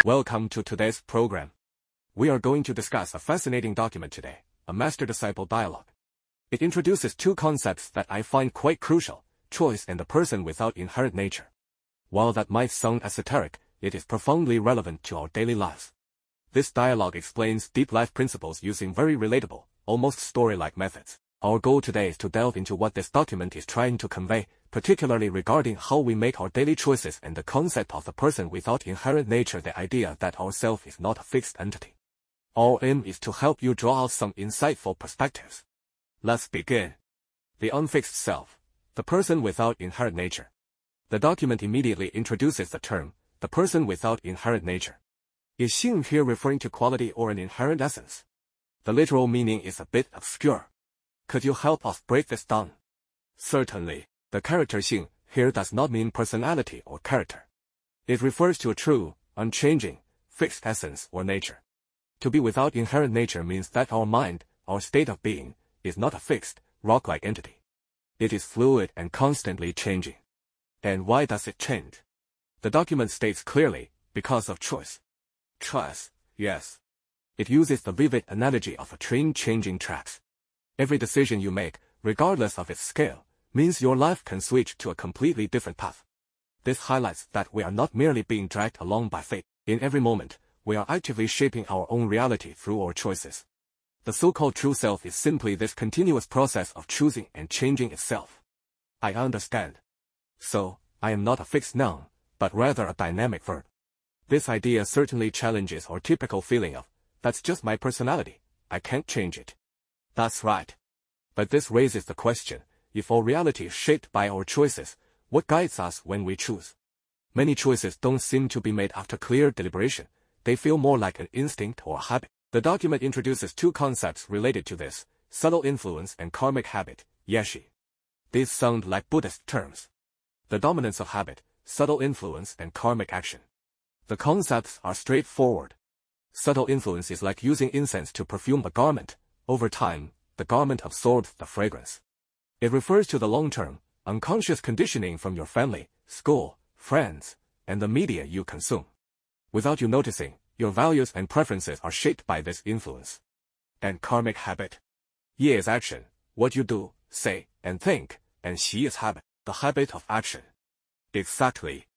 Welcome to today's program. We are going to discuss a fascinating document today, a master-disciple dialogue. It introduces two concepts that I find quite crucial, choice and the person without inherent nature. While that might sound esoteric, it is profoundly relevant to our daily lives. This dialogue explains deep life principles using very relatable, almost story-like methods. Our goal today is to delve into what this document is trying to convey, particularly regarding how we make our daily choices and the concept of the person without inherent nature, the idea that our self is not a fixed entity. Our aim is to help you draw out some insightful perspectives. Let's begin. The unfixed self, the person without inherent nature. The document immediately introduces the term, the person without inherent nature. Is Xing here referring to quality or an inherent essence? The literal meaning is a bit obscure. Could you help us break this down? Certainly, the character Xing here does not mean personality or character. It refers to a true, unchanging, fixed essence or nature. To be without inherent nature means that our mind, our state of being, is not a fixed, rock-like entity. It is fluid and constantly changing. And why does it change? The document states clearly, because of choice. Choice, yes. It uses the vivid analogy of a train changing tracks. Every decision you make, regardless of its scale, means your life can switch to a completely different path. This highlights that we are not merely being dragged along by fate. In every moment, we are actively shaping our own reality through our choices. The so-called true self is simply this continuous process of choosing and changing itself. I understand. So, I am not a fixed noun, but rather a dynamic verb. This idea certainly challenges our typical feeling of, that's just my personality, I can't change it. That's right. But this raises the question, if our reality is shaped by our choices, what guides us when we choose? Many choices don't seem to be made after clear deliberation, they feel more like an instinct or a habit. The document introduces two concepts related to this, subtle influence and karmic habit, yeshi. These sound like Buddhist terms. The dominance of habit, subtle influence and karmic action. The concepts are straightforward. Subtle influence is like using incense to perfume a garment. Over time, the garment absorbs the fragrance. It refers to the long-term, unconscious conditioning from your family, school, friends, and the media you consume. Without you noticing, your values and preferences are shaped by this influence. And karmic habit. Ye is action, what you do, say, and think, and xi is habit, the habit of action. Exactly.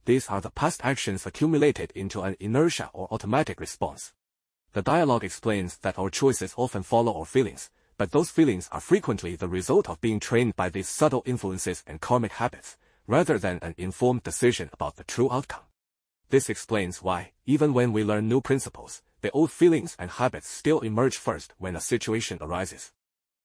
These are the past actions accumulated into an inertia or automatic response. The dialogue explains that our choices often follow our feelings, but those feelings are frequently the result of being trained by these subtle influences and karmic habits, rather than an informed decision about the true outcome. This explains why, even when we learn new principles, the old feelings and habits still emerge first when a situation arises.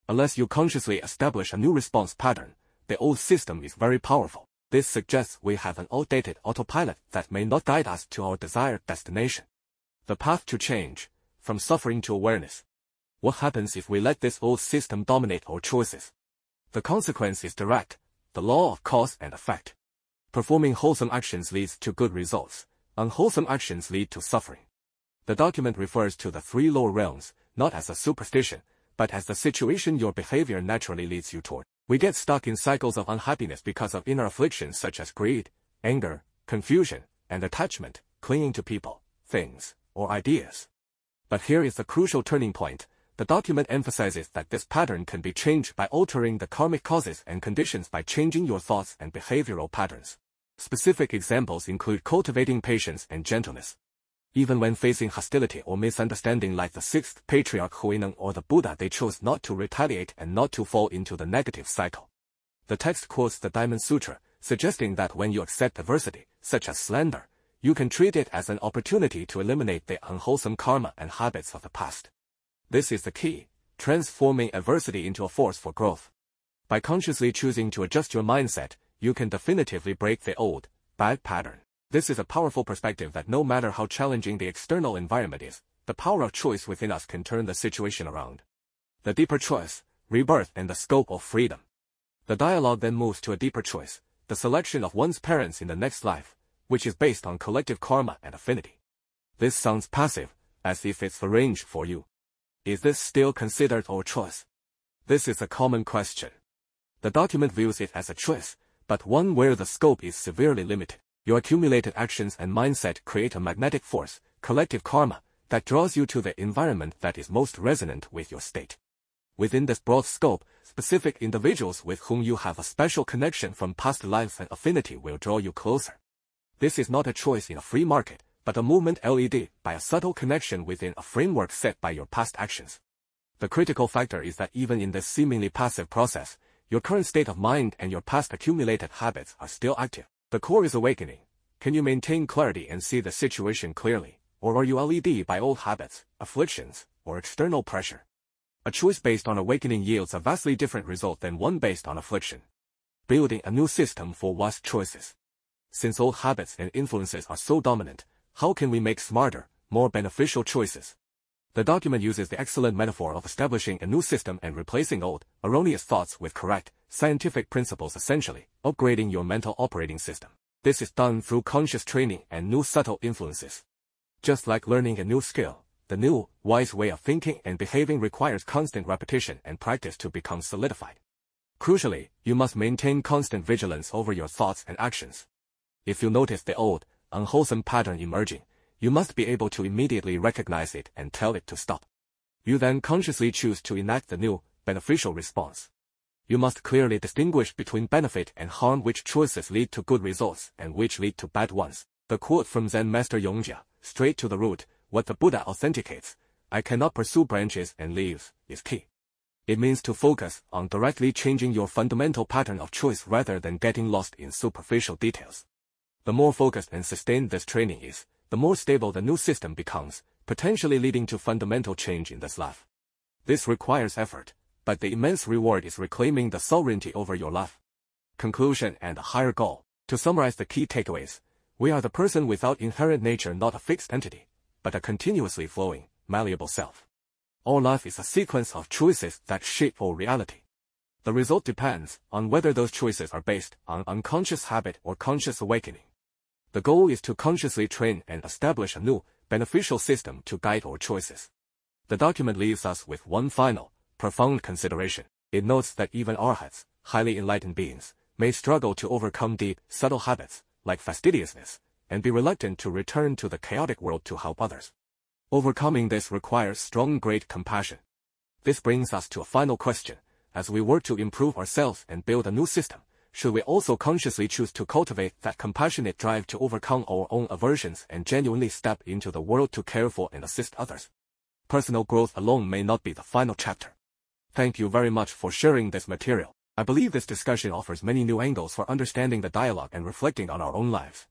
Unless you consciously establish a new response pattern, the old system is very powerful. This suggests we have an outdated autopilot that may not guide us to our desired destination. The path to change, from suffering to awareness. What happens if we let this old system dominate our choices? The consequence is direct, the law of cause and effect. Performing wholesome actions leads to good results, unwholesome actions lead to suffering. The document refers to the three lower realms, not as a superstition, but as the situation your behavior naturally leads you toward. We get stuck in cycles of unhappiness because of inner afflictions such as greed, anger, confusion, and attachment, clinging to people, things, or ideas. But here is the crucial turning point. The document emphasizes that this pattern can be changed by altering the karmic causes and conditions by changing your thoughts and behavioral patterns. Specific examples include cultivating patience and gentleness. Even when facing hostility or misunderstanding like the sixth patriarch Huineng or the Buddha, they chose not to retaliate and not to fall into the negative cycle. The text quotes the Diamond Sutra, suggesting that when you accept adversity, such as slander, you can treat it as an opportunity to eliminate the unwholesome karma and habits of the past. This is the key, transforming adversity into a force for growth. By consciously choosing to adjust your mindset, you can definitively break the old, bad pattern. This is a powerful perspective that no matter how challenging the external environment is, the power of choice within us can turn the situation around. The deeper choice, rebirth and the scope of freedom. The dialogue then moves to a deeper choice, the selection of one's parents in the next life, which is based on collective karma and affinity. This sounds passive, as if it's arranged for you. Is this still considered our choice? This is a common question. The document views it as a choice, but one where the scope is severely limited. Your accumulated actions and mindset create a magnetic force, collective karma, that draws you to the environment that is most resonant with your state. Within this broad scope, specific individuals with whom you have a special connection from past lives and affinity will draw you closer. This is not a choice in a free market, but a movement led by a subtle connection within a framework set by your past actions. The critical factor is that even in this seemingly passive process, your current state of mind and your past accumulated habits are still active. The core is awakening. Can you maintain clarity and see the situation clearly, or are you led by old habits, afflictions, or external pressure? A choice based on awakening yields a vastly different result than one based on affliction. Building a new system for vast choices. Since old habits and influences are so dominant, how can we make smarter, more beneficial choices? The document uses the excellent metaphor of establishing a new system and replacing old, erroneous thoughts with correct, scientific principles, essentially upgrading your mental operating system. This is done through conscious training and new subtle influences. Just like learning a new skill, the new, wise way of thinking and behaving requires constant repetition and practice to become solidified. Crucially, you must maintain constant vigilance over your thoughts and actions. If you notice the old, unwholesome pattern emerging, you must be able to immediately recognize it and tell it to stop. You then consciously choose to enact the new, beneficial response. You must clearly distinguish between benefit and harm, which choices lead to good results and which lead to bad ones. The quote from Zen Master Yongjia, straight to the root, what the Buddha authenticates, I cannot pursue branches and leaves, is key. It means to focus on directly changing your fundamental pattern of choice rather than getting lost in superficial details. The more focused and sustained this training is, the more stable the new system becomes, potentially leading to fundamental change in this life. This requires effort, but the immense reward is reclaiming the sovereignty over your life. Conclusion and a higher goal. To summarize the key takeaways, we are the person without inherent nature, not a fixed entity, but a continuously flowing, malleable self. All life is a sequence of choices that shape all reality. The result depends on whether those choices are based on unconscious habit or conscious awakening. The goal is to consciously train and establish a new, beneficial system to guide our choices. The document leaves us with one final, profound consideration. It notes that even arhats, highly enlightened beings, may struggle to overcome deep, subtle habits, like fastidiousness, and be reluctant to return to the chaotic world to help others. Overcoming this requires strong, great compassion. This brings us to a final question. As we work to improve ourselves and build a new system, should we also consciously choose to cultivate that compassionate drive to overcome our own aversions and genuinely step into the world to care for and assist others? Personal growth alone may not be the final chapter. Thank you very much for sharing this material. I believe this discussion offers many new angles for understanding the dialogue and reflecting on our own lives.